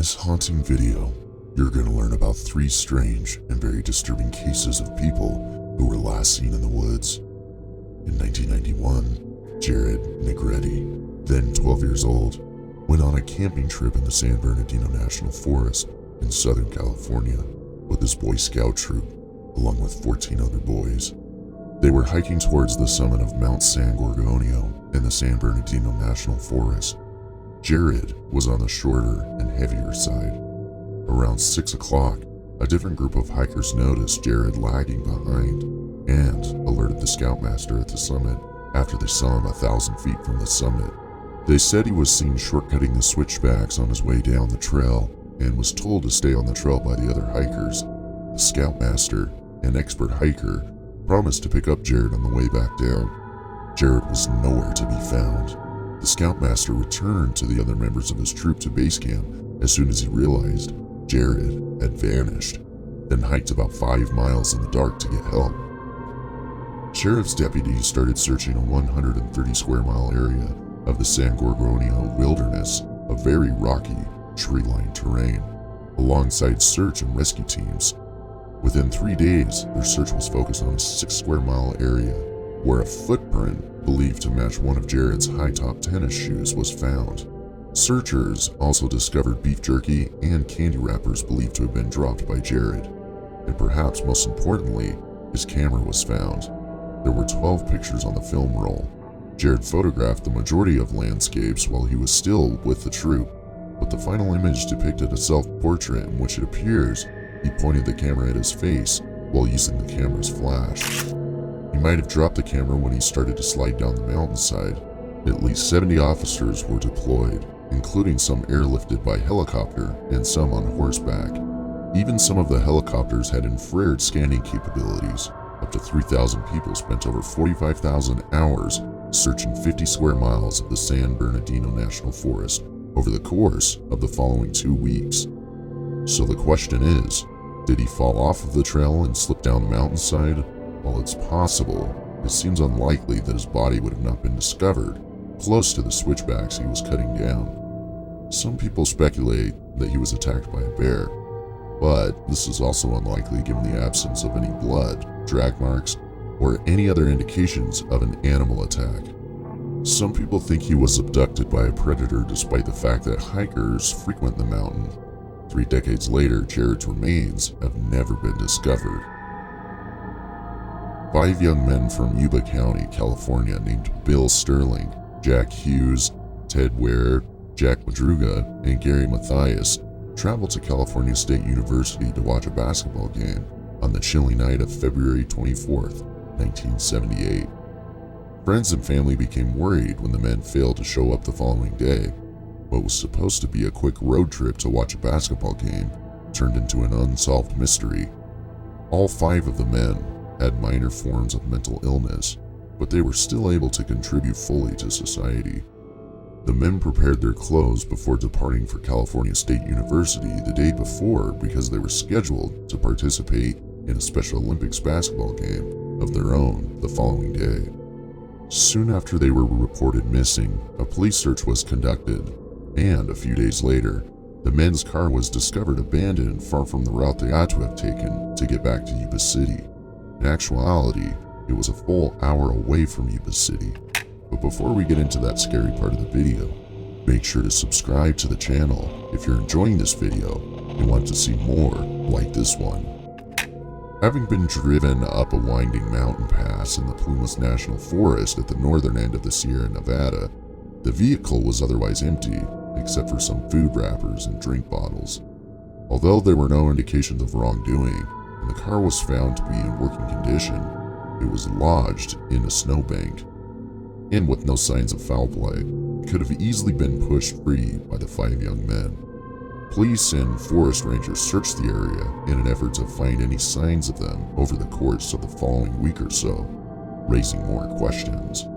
this haunting video, you're going to learn about 3 strange and very disturbing cases of people who were last seen in the woods. In 1991, Jared Negretti, then 12 years old, went on a camping trip in the San Bernardino National Forest in Southern California with his Boy Scout troop, along with 14 other boys. They were hiking towards the summit of Mount San Gorgonio in the San Bernardino National Forest. Jared was on the shorter and heavier side. Around 6 o'clock, a different group of hikers noticed Jared lagging behind and alerted the scoutmaster at the summit after they saw him 1,000 feet from the summit. They said he was seen shortcutting the switchbacks on his way down the trail and was told to stay on the trail by the other hikers. The scoutmaster, an expert hiker, promised to pick up Jared on the way back down. Jared was nowhere to be found. The scoutmaster returned to the other members of his troop to base camp as soon as he realized Jared had vanished, then hiked about 5 miles in the dark to get help. Sheriff's deputies started searching a 130 square mile area of the San Gorgonio wilderness of very rocky, tree-lined terrain, alongside search and rescue teams. Within 3 days, their search was focused on a 6 square mile area where a footprint believed to match one of Jared's high-top tennis shoes was found. Searchers also discovered beef jerky and candy wrappers believed to have been dropped by Jared. And perhaps most importantly, his camera was found. There were 12 pictures on the film roll. Jared photographed the majority of landscapes while he was still with the troop, but the final image depicted a self-portrait in which it appears he pointed the camera at his face while using the camera's flash. He might have dropped the camera when he started to slide down the mountainside. At least 70 officers were deployed, including some airlifted by helicopter and some on horseback. Even some of the helicopters had infrared scanning capabilities. Up to 3,000 people spent over 45,000 hours searching 50 square miles of the San Bernardino National Forest over the course of the following 2 weeks. So the question is, did he fall off of the trail and slip down the mountainside? While it's possible, it seems unlikely that his body would have not been discovered close to the switchbacks he was cutting down. Some people speculate that he was attacked by a bear, but this is also unlikely given the absence of any blood, drag marks, or any other indications of an animal attack. Some people think he was abducted by a predator despite the fact that hikers frequent the mountain. 3 decades later, Jared's remains have never been discovered. 5 young men from Yuba County, California, named Bill Sterling, Jack Hughes, Ted Ware, Jack Madruga, and Gary Mathias traveled to California State University to watch a basketball game on the chilly night of February 24th, 1978. Friends and family became worried when the men failed to show up the following day. What was supposed to be a quick road trip to watch a basketball game turned into an unsolved mystery. All 5 of the men had minor forms of mental illness, but they were still able to contribute fully to society. The men prepared their clothes before departing for California State University the day before because they were scheduled to participate in a Special Olympics basketball game of their own the following day. Soon after they were reported missing, a police search was conducted, and a few days later, the men's car was discovered abandoned far from the route they ought to have taken to get back to Yuba City. In actuality, it was a full hour away from Yuba City. But before we get into that scary part of the video, make sure to subscribe to the channel if you're enjoying this video and want to see more like this one. Having been driven up a winding mountain pass in the Plumas National Forest at the northern end of the Sierra Nevada, the vehicle was otherwise empty except for some food wrappers and drink bottles. Although there were no indications of wrongdoing, and the car was found to be in working condition, it was lodged in a snowbank. And with no signs of foul play, it could have easily been pushed free by the 5 young men. Police and forest rangers searched the area in an effort to find any signs of them over the course of the following week or so, raising more questions.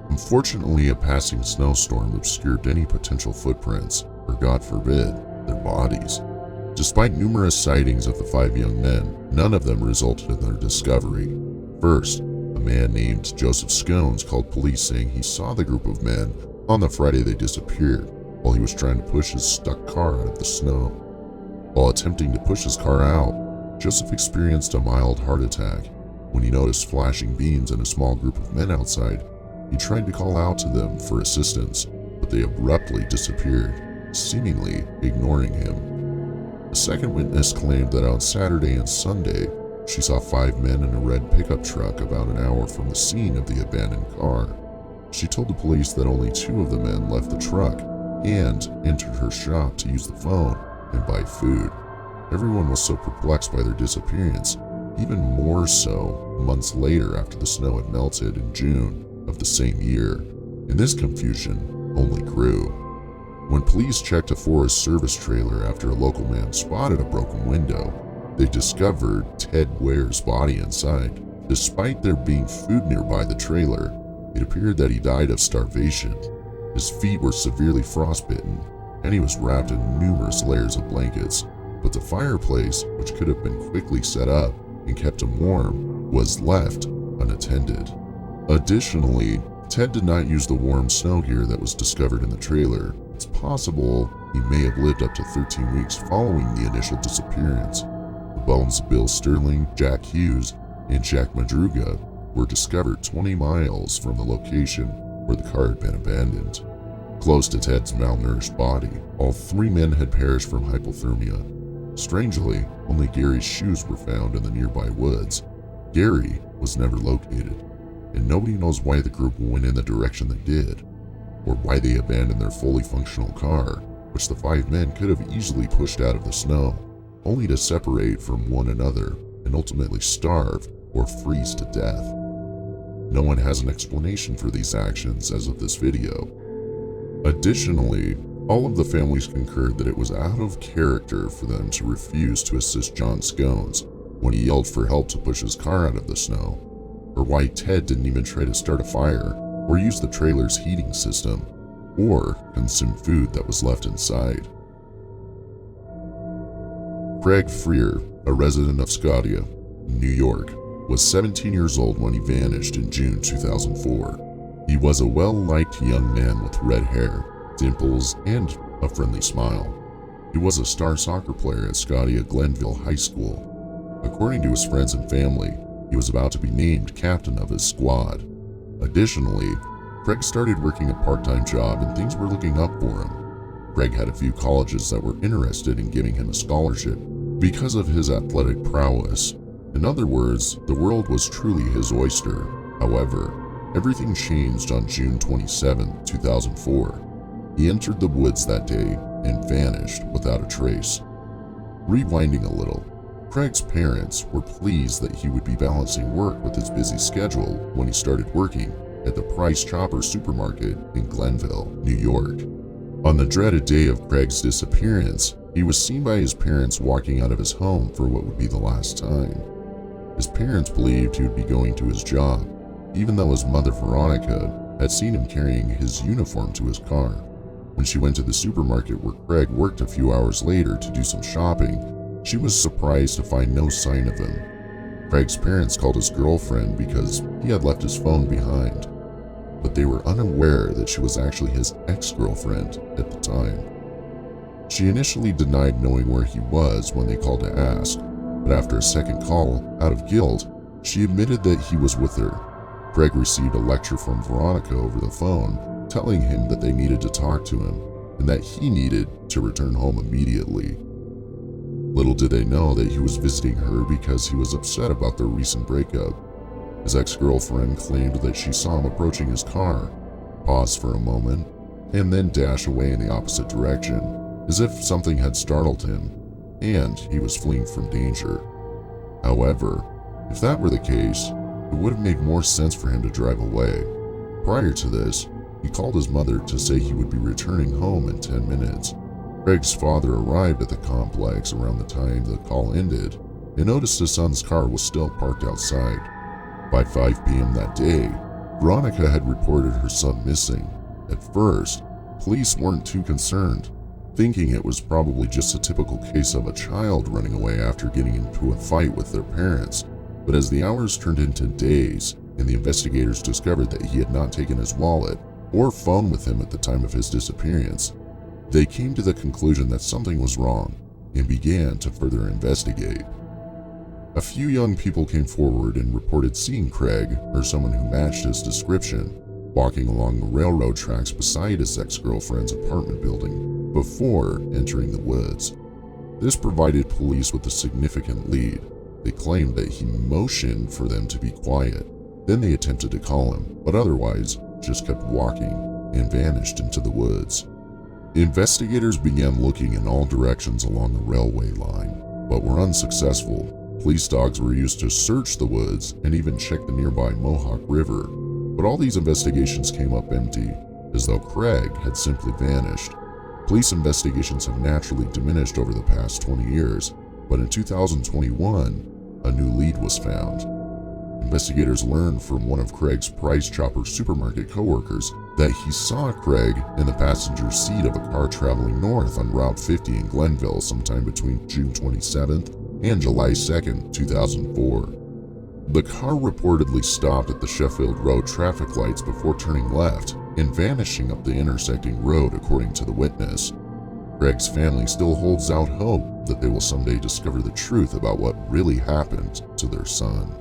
Unfortunately, a passing snowstorm obscured any potential footprints, or God forbid, their bodies. Despite numerous sightings of the 5 young men, none of them resulted in their discovery. First, a man named Joseph Scones called police saying he saw the group of men on the Friday they disappeared, while he was trying to push his stuck car out of the snow. While attempting to push his car out, Joseph experienced a mild heart attack. When he noticed flashing beams and a small group of men outside, he tried to call out to them for assistance, but they abruptly disappeared, seemingly ignoring him. A second witness claimed that on Saturday and Sunday, she saw 5 men in a red pickup truck about an hour from the scene of the abandoned car. She told the police that only 2 of the men left the truck and entered her shop to use the phone and buy food. Everyone was so perplexed by their disappearance, even more so months later after the snow had melted in June of the same year, and this confusion only grew. When police checked a Forest Service trailer after a local man spotted a broken window, they discovered Ted Ware's body inside. Despite there being food nearby the trailer, it appeared that he died of starvation. His feet were severely frostbitten, and he was wrapped in numerous layers of blankets, but the fireplace, which could have been quickly set up and kept him warm, was left unattended. Additionally, Ted did not use the warm snow gear that was discovered in the trailer. It's possible he may have lived up to 13 weeks following the initial disappearance. The bones of Bill Sterling, Jack Hughes, and Jack Madruga were discovered 20 miles from the location where the car had been abandoned. Close to Ted's malnourished body, all 3 men had perished from hypothermia. Strangely, only Gary's shoes were found in the nearby woods. Gary was never located, and nobody knows why the group went in the direction they did, or why they abandoned their fully functional car, which the 5 men could have easily pushed out of the snow, only to separate from one another and ultimately starve or freeze to death. No one has an explanation for these actions as of this video. Additionally, all of the families concurred that it was out of character for them to refuse to assist John Scones when he yelled for help to push his car out of the snow, or why Ted didn't even try to start a fire or use the trailer's heating system, or consume food that was left inside. Craig Freer, a resident of Scotia, New York, was 17 years old when he vanished in June 2004. He was a well-liked young man with red hair, dimples, and a friendly smile. He was a star soccer player at Scotia Glenville High School. According to his friends and family, he was about to be named captain of his squad. Additionally, Craig started working a part-time job and things were looking up for him. Craig had a few colleges that were interested in giving him a scholarship because of his athletic prowess. In other words, the world was truly his oyster. However, everything changed on June 27, 2004. He entered the woods that day and vanished without a trace. Rewinding a little, Craig's parents were pleased that he would be balancing work with his busy schedule when he started working at the Price Chopper supermarket in Glenville, New York. On the dreaded day of Craig's disappearance, he was seen by his parents walking out of his home for what would be the last time. His parents believed he would be going to his job, even though his mother Veronica had seen him carrying his uniform to his car. When she went to the supermarket where Craig worked a few hours later to do some shopping, she was surprised to find no sign of him. Craig's parents called his girlfriend because he had left his phone behind, but they were unaware that she was actually his ex-girlfriend at the time. She initially denied knowing where he was when they called to ask, but after a second call, out of guilt, she admitted that he was with her. Craig received a lecture from Veronica over the phone, telling him that they needed to talk to him and that he needed to return home immediately. Little did they know that he was visiting her because he was upset about their recent breakup. His ex-girlfriend claimed that she saw him approaching his car, pause for a moment, and then dash away in the opposite direction, as if something had startled him and he was fleeing from danger. However, if that were the case, it would have made more sense for him to drive away. Prior to this, he called his mother to say he would be returning home in 10 minutes. Craig's father arrived at the complex around the time the call ended and noticed his son's car was still parked outside. By 5 p.m. that day, Veronica had reported her son missing. At first, police weren't too concerned, thinking it was probably just a typical case of a child running away after getting into a fight with their parents. But as the hours turned into days and the investigators discovered that he had not taken his wallet or phone with him at the time of his disappearance, They came to the conclusion that something was wrong and began to further investigate. A few young people came forward and reported seeing Craig, or someone who matched his description, walking along the railroad tracks beside his ex-girlfriend's apartment building before entering the woods. This provided police with a significant lead. They claimed that he motioned for them to be quiet. Then they attempted to call him, but otherwise just kept walking and vanished into the woods. Investigators began looking in all directions along the railway line, but were unsuccessful. Police dogs were used to search the woods and even check the nearby Mohawk River, but all these investigations came up empty, as though Craig had simply vanished. Police investigations have naturally diminished over the past 20 years, but in 2021, a new lead was found. Investigators learned from one of Craig's Price Chopper supermarket coworkers that he saw Craig in the passenger seat of a car traveling north on Route 50 in Glenville sometime between June 27th and July 2nd, 2004. The car reportedly stopped at the Sheffield Road traffic lights before turning left and vanishing up the intersecting road, according to the witness. Craig's family still holds out hope that they will someday discover the truth about what really happened to their son.